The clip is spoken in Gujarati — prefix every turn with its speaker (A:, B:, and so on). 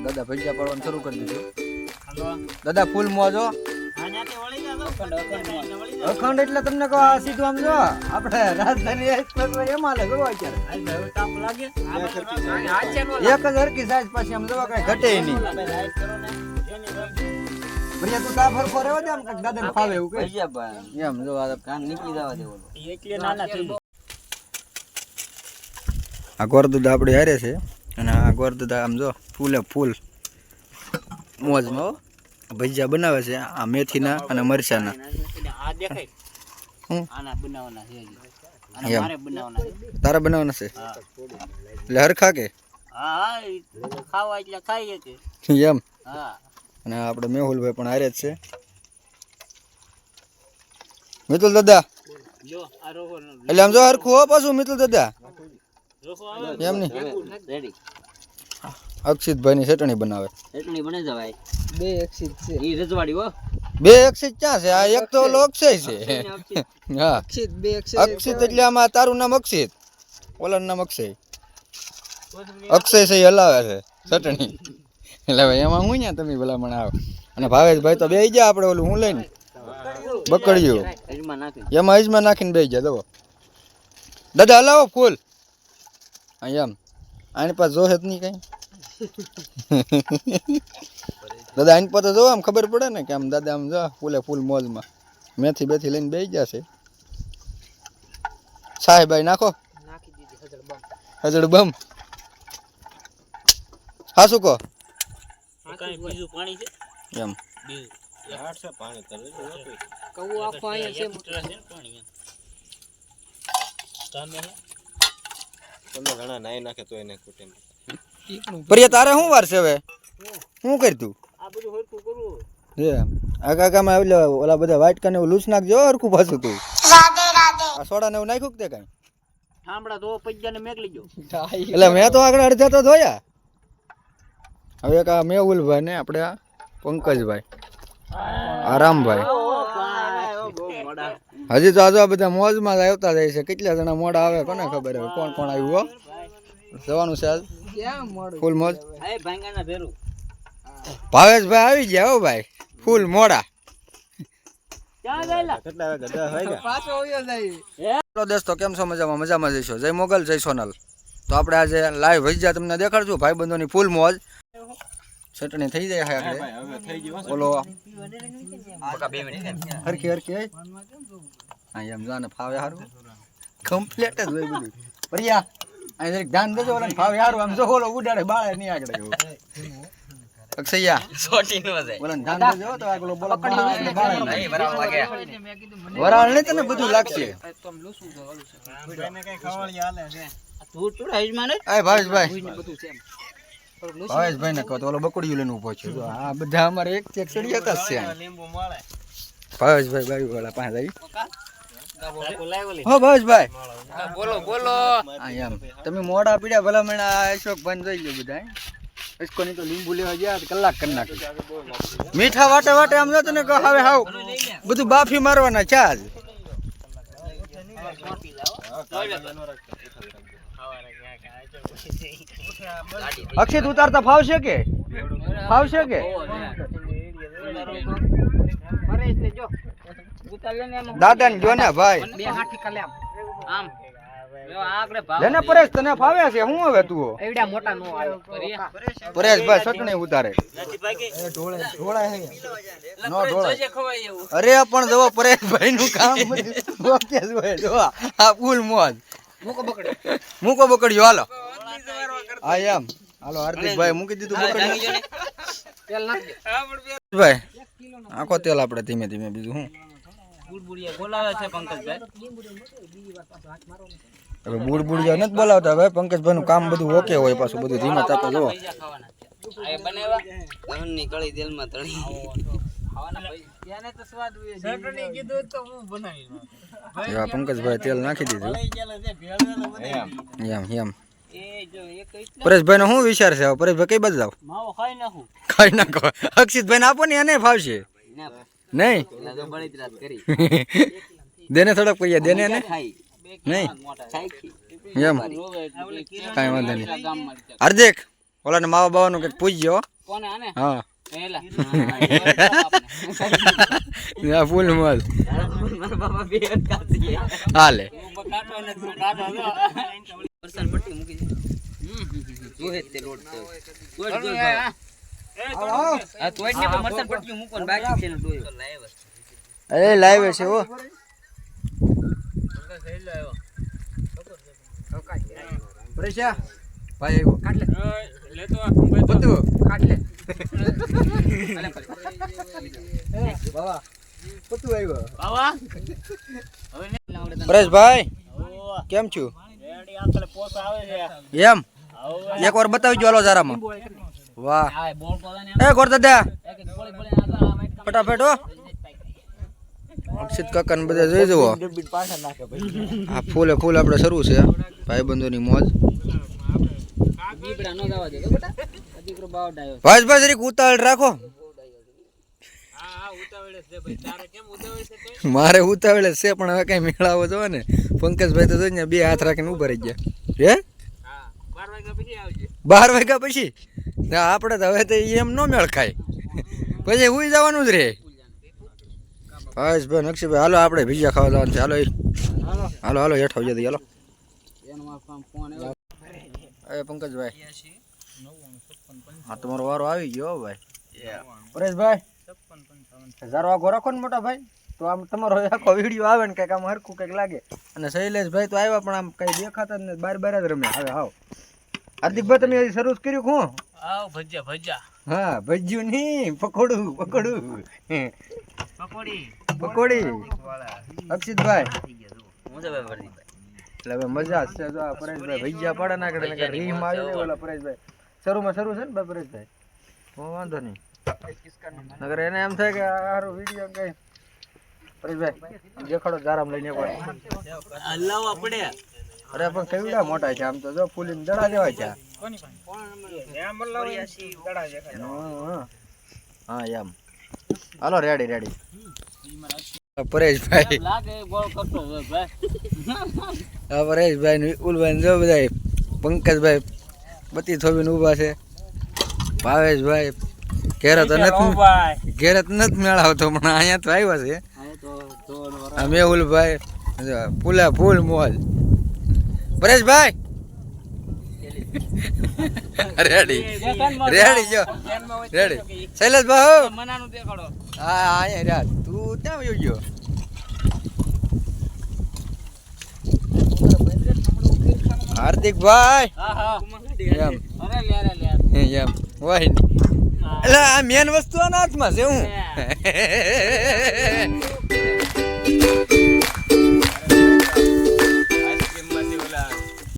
A: દાદા ભજીયા પાડવાનું શરૂ કરી દીધું. દાદા ફૂલ મોજો અખંડ એટલે તમને કહો સીધું આમ જો આપણે રાજધાની એક્સપ્રેસ એમાં લે જોવા અત્યારે એક જ હરકી સાઈઝ પછી આમ જોવા કઈ ઘટે નહીં. ભૈયા તું તા ફરકો રહેવા દે આમ કઈક દાદા ફાવે એવું કઈ એમ જો કાન નીકળી જવા દેવો એટલે નાના થઈ. આ ગોરદુદા આપણે હારે છે અને આ ગોરદુદા આમ જો ફૂલે ફૂલ મોજમાં ભજીયા બનાવે છે. આ મેથીના અને મરચાના તારા બનાવવાના છે એટલે હરખા કે એમ. અને આપણે મેહુલભાઈ પણ હારે જ છે. મિતુલ દાદા એટલે આમ જો હરખું હો પાછું મિતુલ દાદા એમ નહીં. અક્ષિતભાઈ ની ચટણી બનાવે.
B: ચટણી બને જવાય. બે અક્ષિત છે ઈ રજવાડી હો.
A: બે અક્ષિત ક્યાં છે? આ એક તો ઓલો અક્ષય છે. હા
B: અક્ષિત બે અક્ષિત.
A: અક્ષિત એટલે આમાં તારું નામ અક્ષિત, ઓલાનું નામ અક્ષય. અક્ષય છે એ હલાવે છે ચટણી. એટલે ભાઈ એમાં હું ને તમે ભલામણ આવો. અને ભાવેશભાઈ તો બેહી ગયા આપણે ઓલું હું લઈને બકડ્યું એમાં અજમા નાખીને બેહી ગયા. દો દાદા હલાવો ફૂલ એમ. આની પાસે જોહે જ નહીં કઈ. દાદા આની પાસે જોવા આમ ખબર પડે ને કે આમ દાદા આમ જો ફૂલે ફૂલ મોજમાં મેથી બેથી લઈને બેસી જશે. સાહેબાઈ નાખો હજડ બમ. હા શું કહો એમ પ્રિય તારે શું વાર છે હવે? શું કરી તું આકામાં ઓલા બધા વાઇટ કાને લૂસ નાખજો હરખું પાછું તું. આ સોડા ને એવું નાખ્યું કે તે કઈ એટલે મેં તો આગળ અડધા તો ધોયા. હવે એક આ મેહુલભાઈ ને આપણે આ પંકજભાઈ આરામભાઈ હજી તો આજુ બધા મોજમાં આવતા જાય છે. કેટલા જણા મોડા આવે કોને ખબર હવે કોણ કોણ આવ્યું. જવાનું છે આજ ફૂલ મોજ. ભાવેશભાઈ આવી ગયા હો ભાઈ ફૂલ મોડા. દોસ્તો કેમ છો? મજામાં મજામાં જઈશો. જય મોગલ જય સોનલ. તો આપણે આજે લાઈવ ભજીયા તમને દેખાડશું. ભાઈબંધોની ફૂલ મોજ. ચટણી થઈ જાય આપણે બોલો હરખી હરખી એમ જાને ફાવે સારું કમ્પ્લીટ જ હોય બધું. પ્રિયા અહીં ધ્યાન દેજો ઓલા ફાવે સારું આમ જો ઓલો ઉડાડે બાળે નહીં આગળ અક્ષયા ઓલા ધ્યાન દેજો તો આગળ બોલો વરાળ નહીં તને બધું લાગશે. ભાવેશભાઈ ભાવેશભાઈ ને કહો તો ઓલો બકડીયું લઈને ઉભો છે. આ બધા અમારે એક ચેક ચડી હતા છે. ભાવેશભાઈ બારી વાળા પાસે આવી. હો ભાવેશભાઈ બોલો બોલો. એમ તમે મોડા પીડ્યા ભલામણ અશોક ભાઈ જોઈ ગયો બધા ઇસકોની તો લીંબુ લેવા ગયા કલાક કરી નાખી. મીઠા વાટે વાટે આમ જતો ને કહો હવે હાવ બધું બાફી મારવાના છે આજ. અક્ષિત ઉતારતા ફાવશે કે દાદા ને જો ને ભાઈ જેને પરેશ તને ફાવે છે શું હવે તું પરેશભાઈ ચટણી ઉતારે અરે પણ જવો પરેશભાઈ નું કામ આ ફૂલ મોજ મૂકો બકડ્યો હાલો. હા એમ હાલો હાર્દિકભાઈ મૂકી દીધું ભાઈ આખો તેલ આપણે ધીમે ધીમે બીજું હું હવે બુડબુડિયા નથી બોલાવતા ભાઈ. પંકજભાઈ નું કામ બધું ઓકે હોય પાછું બધું ધીમે તાપે જુઓ. પંકજભાઈ તેલ નાખી દીધું એમ એમ. પરેશભાઈ નો શું વિચાર છે? પરેશભાઈ કઈ બાજુ જાવ? ખાઈ નાખો. અક્ષિતભાઈ ને આપો ને એને ફાવશે નહીં. દેને થોડોક પૈયા દેને ને નહીં એમ કઈ વાંધો નહીં. હાર્દિક ઓલા ને માવા બાવાનું કઈક પૂછજો.
B: કોને આને
A: હા
B: એલા
A: આ ફૂલ મોજ
B: મારા બાબા બે કાચી
A: હાલે
B: કાટો ને કાટો પરસન પટ્ટી મૂકી દે જોહે તે લોટ તો જોઈ આ તોય ને પણ મરસન પટ્ટી મૂકો ને બાકી છે ને તોય
A: અરે લાઈવ છે હો પરેશા ભાઈ આવ્યો કાટ લે લેતો આ બધું કાટ લે બાવા બધું આવ્યો બાવા પરેશભાઈ કેમ છું
B: રેડી આકલે પોસ આવે છે
A: એમ એકવાર બતાવજો હાલો જારામાં વાહ
B: આ બોલ કોલાને
A: એ ગોર દાદા
B: એક ગોળી ગોળી આગળ
A: ફટાફટ હો અક્ષિત કાકા ને બધા જોઈ જુઓ
B: પાછા નાખે ભાઈ
A: આ ફૂલે ફૂલ આપણે શરૂ છે ભાઈબંધોની મોજ
B: બીબડા નો જવા દે બેટા દીકરો બાવ ડાયો
A: ભાઈ જરીક ઉતાવળ રાખો
B: હા ઉતાવળે છે ભાઈ તારે કેમ ઉતાવળ છે તોય
A: મારે ઉતાવળ જ છે પણ હવે કઈ મેળાવો જો ને પંકજભાઈ તો જોઈને બે હાથ રાખીને ઉભા રહી ગયા હે
B: હા 12 વાગ્યા પછી આવજે
A: 12 વાગ્યા પછી ના આપણે તો હવે તો એમ ન મેળ ખાય પછી હુઈ જવાનું જ રે ભાઈ નક્ષીભાઈ હાલો આપણે ભીજા ખાવા જવાનું છે હાલો હાલો હાલો હેઠ આવી જતી હાલો
B: એનો ફોન આવ્યો
A: એ પંકજભાઈ હા તમારો વારો આવી ગયો હો ભાઈ પરેશભાઈ 56 વાગો રાખો ને મોટા ભાઈ તો આમ તમારો આખો વિડીયો આવે ને કંઈક આમ હરખું કંઈક લાગે અને શૈલેષભાઈ તો આવ્યા પણ આમ કઈ દેખાતા જ ને બાર જ રમે હવે આવો હાર્દિકભાઈ તમે હજી શરૂ કર્યું હું
B: આવ ભજીયા ભજીયા
A: હા ભજ્યું નહીં પકોડું પકોડી અક્ષિતભાઈ એટલે હવે મજા જ છે જો આ પરેશભાઈ ભજીયા પાડે ના કરે રીમ આવી જાય ઓલા પરેશભાઈ શરૂ છે ને ભાઈ પરેશભાઈ વાંધો નહીં નગર એને એમ થાય કે સારો વિડીયો કઈ પરેશભાઈ દેખાડો જારામ લઈને
B: અલ્લાહ પડે
A: અરે પણ કેવડા મોટા છે આમ તો જો ફૂલીને દડા જેવા છે હા એમ હાલો રેડી પરેશભાઈ
B: લાગે બોલ કરતો ભાઈ
A: હા પરેશભાઈ ને વિપુલભાઈ જો બધા પંકજભાઈ બધી થોબીને ઊભા છે ભાવેશભાઈ ઘેરે તો નથી મેળાવતો પણ અહીંયા તો આવ્યા છે આ મેહુલભાઈ ફૂલા ફૂલ મોજ પરેશભાઈ રેડી જો રેડી શૈલેષભાઈ
B: મનાનું દેખાડો
A: હા અહીંયા રાત તું ક્યાં વયો ગયો હાર્દિકભાઈ
B: હા
A: એમ
B: અરે લે
A: એમ વાહ એટલે આ મેન વસ્તુ આના હાથમાં છે હું